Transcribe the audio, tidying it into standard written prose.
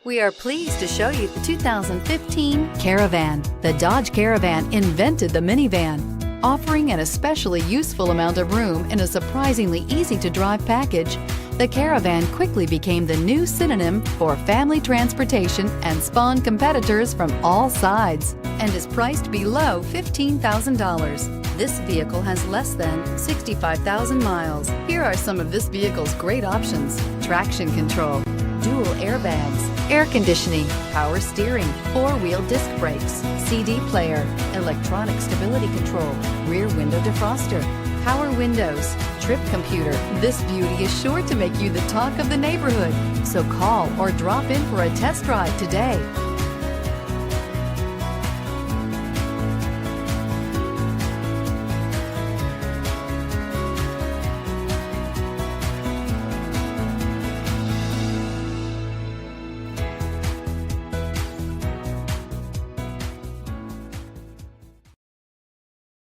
We are pleased to show you the 2015 Caravan. The Dodge Caravan invented the minivan, offering an especially useful amount of room in a surprisingly easy-to-drive package. The Caravan quickly became the new synonym for family transportation and spawned competitors from all sides, and is priced below $15,000. This vehicle has less than 65,000 miles. Here are some of this vehicle's great options: traction control, dual airbags, air conditioning, power steering, four-wheel disc brakes, CD player, electronic stability control, rear window defroster, power windows, trip computer. This beauty is sure to make you the talk of the neighborhood. So call or drop in for a test drive today.